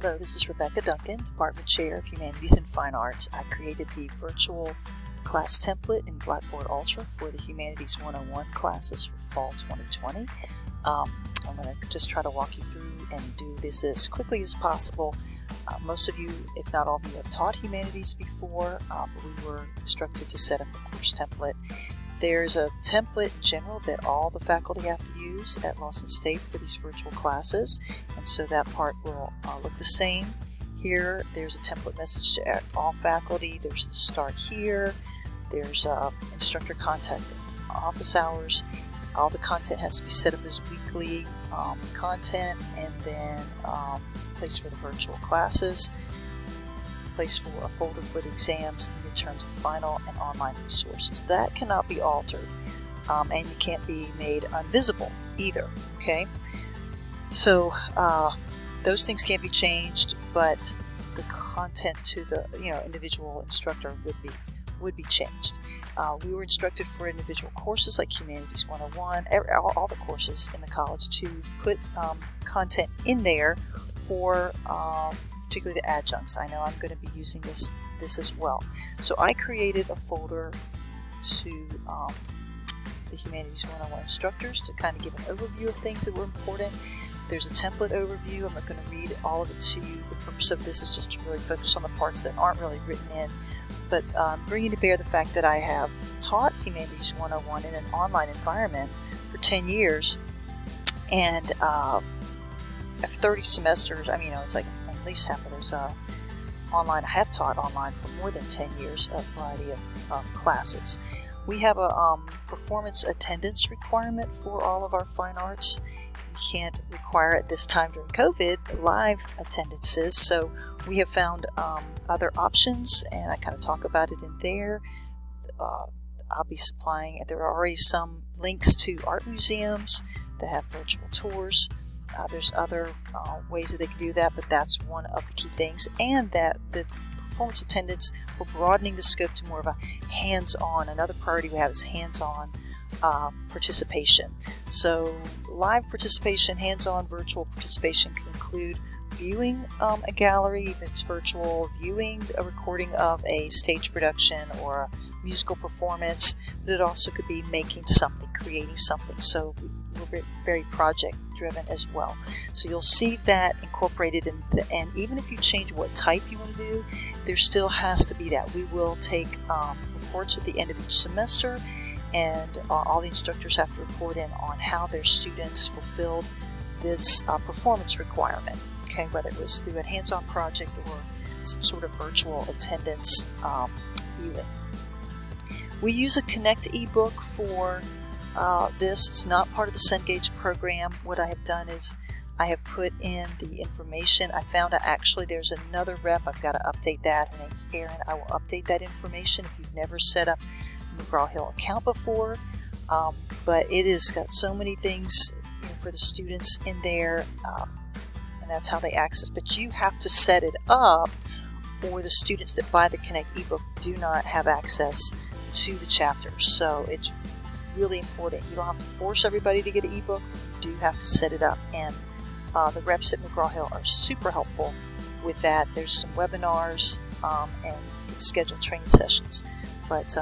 Hello, this is Rebecca Duncan, Department Chair of Humanities and Fine Arts. I created the virtual class template in Blackboard Ultra for the Humanities 101 classes for fall 2020. I'm going to just try to walk you through and do this as quickly as possible. Most of you, if not all of you, have taught humanities before, but we were instructed to set up a course template. There's a template in general that all the faculty have to use at Lawson State for these virtual classes, and so that part will look the same. Here, there's a template message to all faculty. There's the start here. There's instructor contact office hours. All the content has to be set up as weekly content, and then place for the virtual classes, place for a folder for the exams, midterms, and final, and online resources. That cannot be altered, and you can't be made invisible either. Okay, so those things can't be changed, but the content to the individual instructor would be changed. We were instructed for individual courses like Humanities 101, all the courses in the college, to put content in there for particularly the adjuncts. I know I'm going to be using this as well. So I created a folder to the Humanities 101 instructors to kind of give an overview of things that were important. There's a template overview. I'm not going to read all of it to you. The purpose of this is just to really focus on the parts that aren't really written in, but bringing to bear the fact that I have taught Humanities 101 in an online environment for 10 years, and I have 30 semesters. I mean, it's like at least half of those online. I have taught online for more than 10 years, a variety of classes. We have a performance attendance requirement for all of our fine arts. We can't require at this time during COVID live attendances, so we have found other options, and I kind of talk about it in there. I'll be supplying, there are already some links to art museums that have virtual tours. There's other ways that they can do that, but that's one of the key things, and that the performance attendance, we're broadening the scope to more of a hands-on. Another priority we have is hands-on participation. So live participation, hands-on virtual participation can include viewing a gallery if it's virtual, viewing a recording of a stage production or a musical performance, but it also could be making something, creating something. So we're very project driven as well. So you'll see that incorporated in and even if you change what type you want to do, there still has to be that. We will take reports at the end of each semester, and all the instructors have to report in on how their students fulfilled this performance requirement, okay, whether it was through a hands-on project or some sort of virtual attendance viewing. We use a Connect ebook for this. It's not part of the Cengage program. What I have done is I have put in the information. I found out actually there's another rep. I've got to update that. Her name is Erin. I will update that information if you've never set up a McGraw-Hill account before. But it has got so many things for the students in there, and that's how they access. But you have to set it up, or the students that buy the Connect ebook do not have access to the chapters. So it's really important. You don't have to force everybody to get an ebook. You do have to set it up, and the reps at McGraw-Hill are super helpful with that. There's some webinars, and you can schedule training sessions, but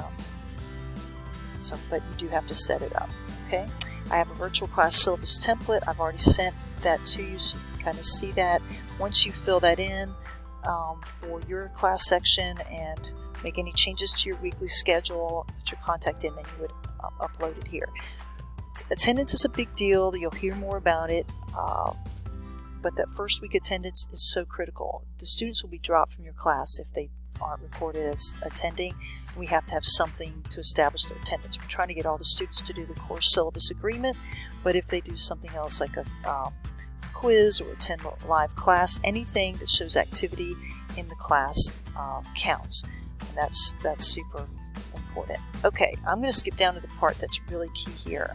you do have to set it up. Okay, I have a virtual class syllabus template. I've already sent that to you, so you can kind of see that. Once you fill that in for your class section and make any changes to your weekly schedule, put your contact in, then you would upload it here. Attendance is a big deal. You'll hear more about it, but that first week attendance is so critical. The students will be dropped from your class if they aren't recorded as attending. We have to have something to establish their attendance. We're trying to get all the students to do the course syllabus agreement, but if they do something else like a quiz or attend a live class, anything that shows activity in the class counts, and that's super important. Okay, I'm going to skip down to the part that's really key here.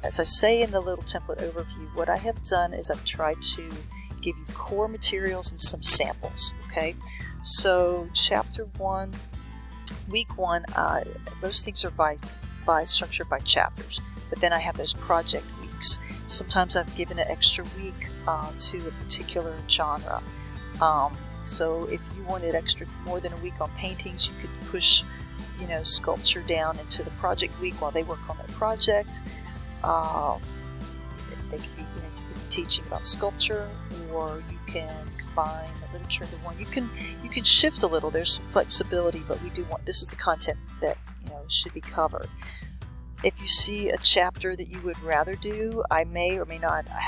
As I say in the little template overview, what I have done is I've tried to give you core materials and some samples. Okay, so chapter 1, week 1, most things are by structured by chapters, but then I have those project weeks. weeks. Sometimes I've given an extra week to a particular genre. So if you wanted more than a week on paintings, you could push, sculpture down into the project week while they work on their project. They could be, you could be teaching about sculpture, or you can combine the literature into one. You can shift a little. There's some flexibility, but this is the content that should be covered. If you see a chapter that you would rather do, I may or may not. I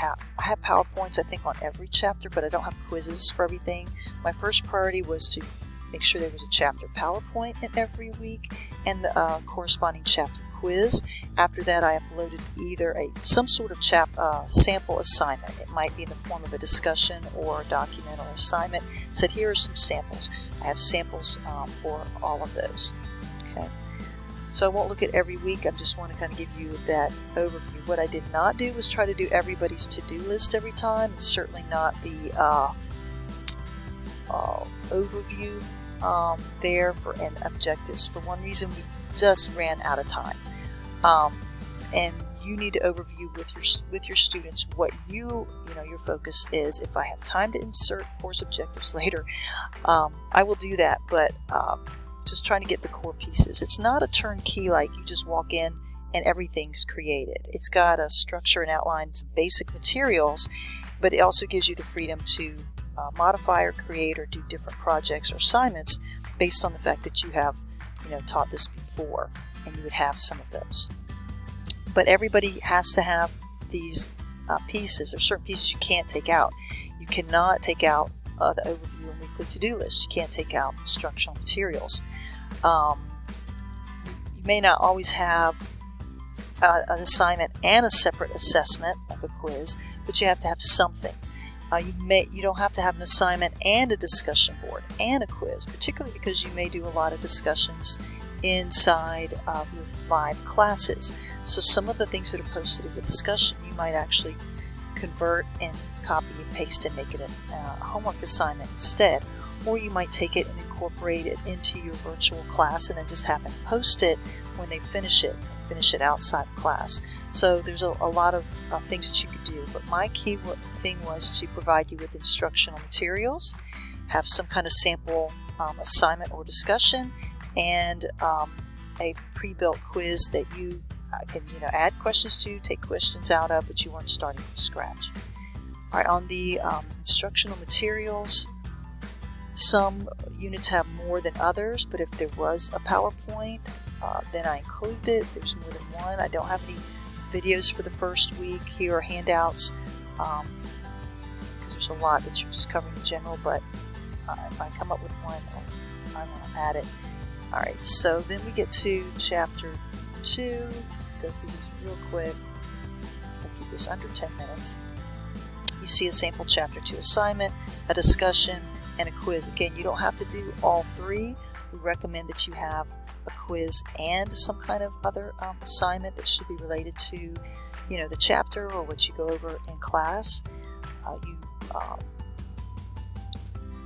have PowerPoints, I think, on every chapter, but I don't have quizzes for everything. My first priority was to make sure there was a chapter PowerPoint in every week and the corresponding chapter quiz. After that, I uploaded either some sort of sample assignment. It might be in the form of a discussion or a document or assignment. It said, here are some samples. I have samples for all of those. Okay. So I won't look at every week. I just want to kind of give you that overview. What I did not do was try to do everybody's to-do list every time, and certainly not the overview there and objectives. For one reason, we just ran out of time. And you need to overview with your students what your focus is. If I have time to insert course objectives later, I will do that, but just trying to get the core pieces. It's not a turnkey like you just walk in and everything's created. It's got a structure and outline, some basic materials, but it also gives you the freedom to modify or create or do different projects or assignments based on the fact that you have taught this before, and you would have some of those. But everybody has to have these pieces. There are certain pieces you can't take out. You cannot take out the overview and weekly to-do list. You can't take out instructional materials. You may not always have an assignment and a separate assessment, like a quiz, but you have to have something. You don't have to have an assignment and a discussion board and a quiz, particularly because you may do a lot of discussions inside of your live classes. So some of the things that are posted as a discussion, you might actually convert and copy and paste and make it a homework assignment instead. Or you might take it and incorporate it into your virtual class and then just happen to post it when they finish it outside of class. So there's a lot of things that you could do, but my key thing was to provide you with instructional materials, have some kind of sample assignment or discussion, and a pre-built quiz that you can add questions to, take questions out of, but you weren't starting from scratch. All right, on the instructional materials, some units have more than others, but if there was a PowerPoint, then I included it. There's more than one. I don't have any videos for the first week. Here are handouts, because there's a lot that you're just covering in general, but if I come up with one, I'm going to add it. All right, so then we get to Chapter 2. Go through these real quick. I'll keep this under 10 minutes. You see a sample Chapter 2 assignment, a discussion, and a quiz. Again, you don't have to do all three. We recommend that you have a quiz and some kind of other assignment that should be related to, the chapter or what you go over in class.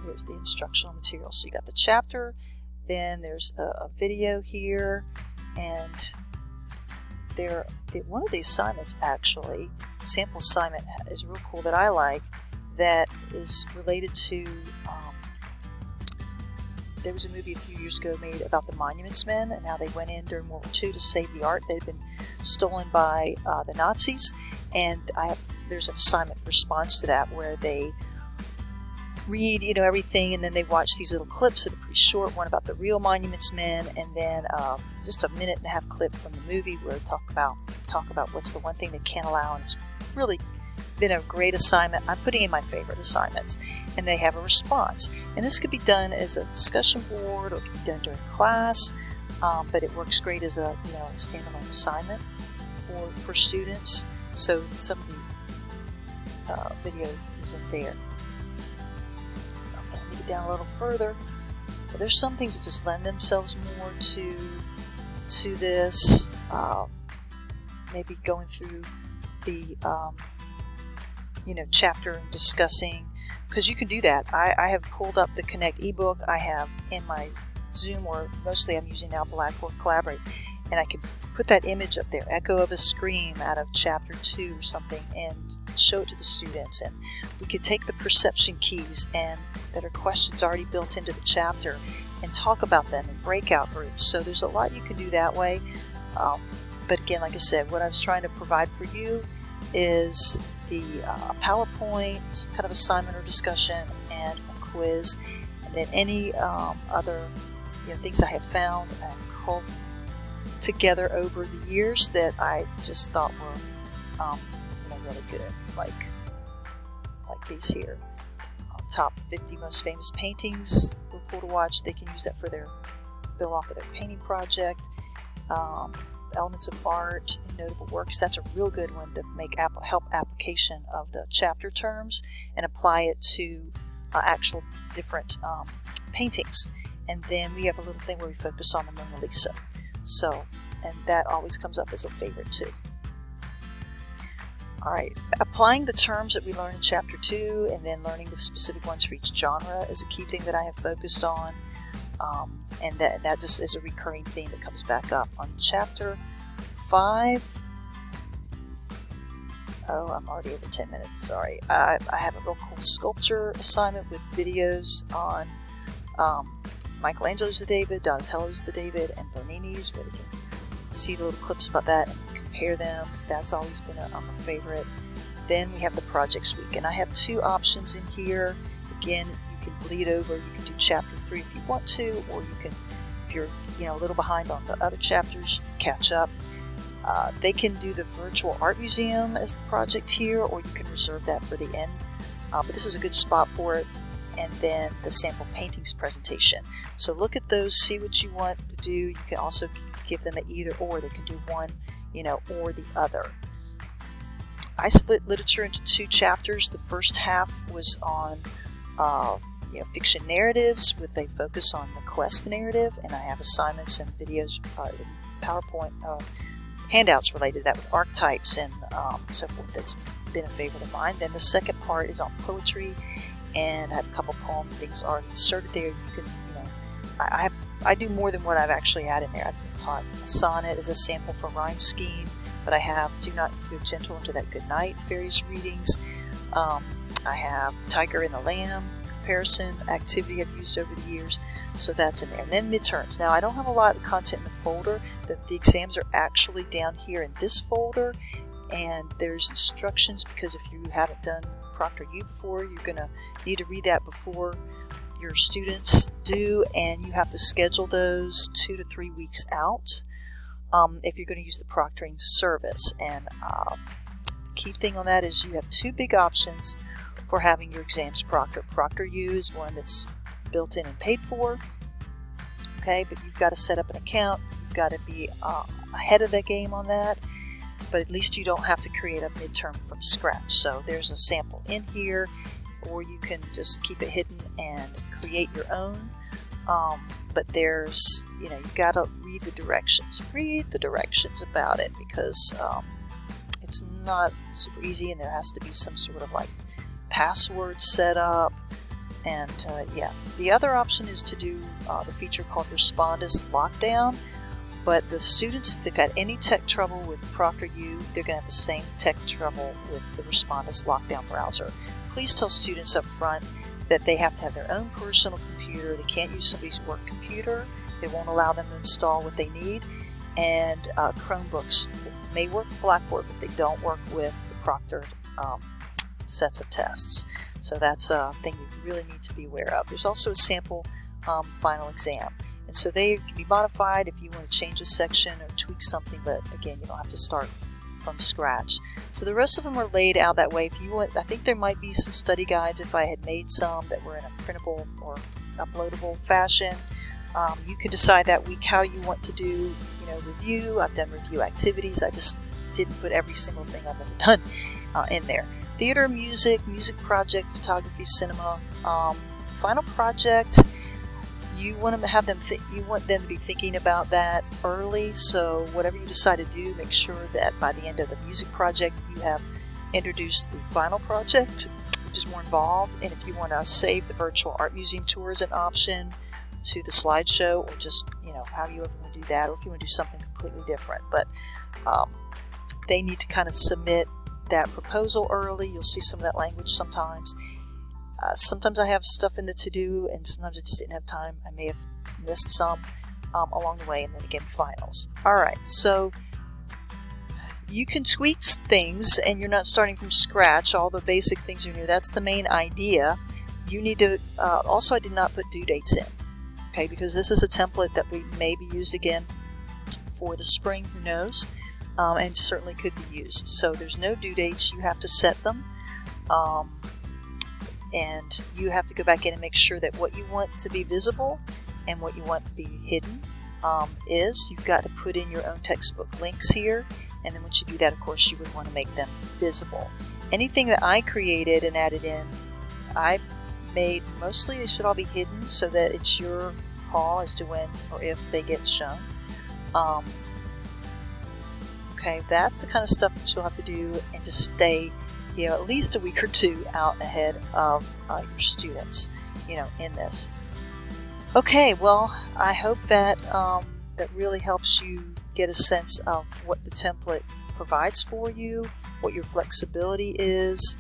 Here's the instructional material. So you got the chapter, then there's a video here, and one of the assignments, actually, sample assignment, is real cool that I like, that is related to there was a movie a few years ago made about the Monuments Men and how they went in during World War II to save the art that had been stolen by the Nazis. And there's an assignment response to that where they read, everything, and then they watch these little clips that are pretty short. One about the real Monuments Men, and then just a minute and a half clip from the movie where they talk about what's the one thing they can't allow. And it's really been a great assignment. I'm putting in my favorite assignments, and they have a response. And this could be done as a discussion board, or it can be done during class, but it works great as a standalone assignment for students. So some of the video isn't there. Okay, let me get down a little further. But there's some things that just lend themselves more to this. Maybe going through the chapter and discussing, because you can do that. I have pulled up the Connect ebook I have in my Zoom, or mostly I'm using now Blackboard Collaborate, and I can put that image up there, echo of a scream out of chapter 2 or something, and show it to the students. And we could take the perception keys and that are questions already built into the chapter and talk about them in breakout groups. So there's a lot you can do that way. But again, like I said, what I was trying to provide for you is the PowerPoint, some kind of assignment or discussion, and a quiz, and then any other things I have found and called together over the years that I just thought were really good, like these here. Top 50 most famous paintings were cool to watch. They can use that for their bill off of their painting project. Elements of art and notable works. That's a real good one to make help application of the chapter terms and apply it to actual different paintings. And then we have a little thing where we focus on the Mona Lisa. So, and that always comes up as a favorite too. Alright, applying the terms that we learned in chapter 2 and then learning the specific ones for each genre is a key thing that I have focused on. And that just is a recurring theme that comes back up. On chapter 5, oh, I'm already over 10 minutes, sorry. I have a real cool sculpture assignment with videos on Michelangelo's The David, Donatello's The David, and Bernini's, where they can see the little clips about that and compare them. That's always been a favorite. Then we have the projects week, and I have 2 options in here. Again, you can bleed over. You can do chapter 3 if you want to, or you can, if you're a little behind on the other chapters, you can catch up. They can do the virtual art museum as the project here, or you can reserve that for the end. But this is a good spot for it. And then the sample paintings presentation. So look at those, see what you want to do. You can also give them an either or. They can do one, or the other. I split literature into 2 chapters. The first half was on fiction narratives with a focus on the quest narrative, and I have assignments and videos, PowerPoint handouts related to that with archetypes and so forth. That's been a favorite of mine. Then the second part is on poetry, and I have a couple poem things already inserted there. You can, I do more than what I've actually had in there. I've taught a sonnet as a sample for rhyme scheme, but I have Do Not Go Gentle Into That Good Night, various readings. I have the Tiger and the Lamb comparison activity I've used over the years, so that's in there. And then midterms. Now I don't have a lot of content in the folder. The exams are actually down here in this folder, and there's instructions, because if you haven't done ProctorU before, you're going to need to read that before your students do, and you have to schedule those 2 to 3 weeks out if you're going to use the proctoring service. And the key thing on that is you have 2 big options for having your exams proctored. ProctorU is one that's built in and paid for, okay, but you've got to set up an account, you've got to be ahead of the game on that, but at least you don't have to create a midterm from scratch. So there's a sample in here, or you can just keep it hidden and create your own. But there's, you've got to read the directions about it, because it's not super easy, and there has to be some sort of password set up. And yeah, the other option is to do the feature called Respondus Lockdown. But the students, if they've had any tech trouble with ProctorU, they're going to have the same tech trouble with the Respondus Lockdown browser. Please tell students up front that they have to have their own personal computer. They can't use somebody's work computer. They won't allow them to install what they need. And Chromebooks may work with Blackboard, but they don't work with the proctored sets of tests. So that's a thing you really need to be aware of. There's also a sample final exam. And so they can be modified if you want to change a section or tweak something, but again, you don't have to start from scratch. So the rest of them are laid out that way. If you want, I think there might be some study guides if I had made some that were in a printable or uploadable fashion. You can decide that week how you want to do, review. I've done review activities. I just didn't put every single thing I've ever done in there. Theater, music project, photography, cinema. Final project. You want to have them. You want them to be thinking about that early. So whatever you decide to do, make sure that by the end of the music project, you have introduced the final project, which is more involved. And if you want to save the virtual art museum tour as an option to the slideshow, or just how you ever want to do that, or if you want to do something completely different. But they need to kind of submit that proposal early. You'll see some of that language sometimes. Sometimes I have stuff in the to-do, and sometimes I just didn't have time. I may have missed some along the way, and then again, finals. Alright, so you can tweak things, and you're not starting from scratch. All the basic things are new. That's the main idea. You need to, also I did not put due dates in, okay, because this is a template that we may be used again for the spring, who knows, and certainly could be used. So there's no due dates. You have to set them. And you have to go back in and make sure that what you want to be visible and what you want to be hidden is. You've got to put in your own textbook links here, and then once you do that, of course, you would want to make them visible. Anything that I created and added in, I made mostly they should all be hidden so that it's your call as to when or if they get shown. Okay, that's the kind of stuff that you'll have to do and just stay, you know, at least a week or two out ahead of your students, you know, in this. Okay, well, I hope that that really helps you get a sense of what the template provides for you, what your flexibility is,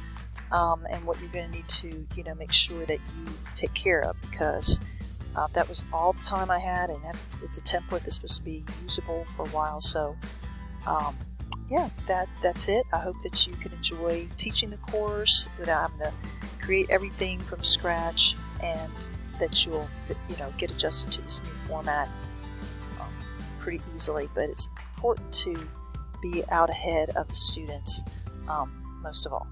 and what you're going to need to, you know, make sure that you take care of, because that was all the time I had, and it's a template that's supposed to be usable for a while. So yeah, that's it. I hope that you can enjoy teaching the course without having to create everything from scratch, and that you'll, you know, get adjusted to this new format pretty easily. But it's important to be out ahead of the students most of all.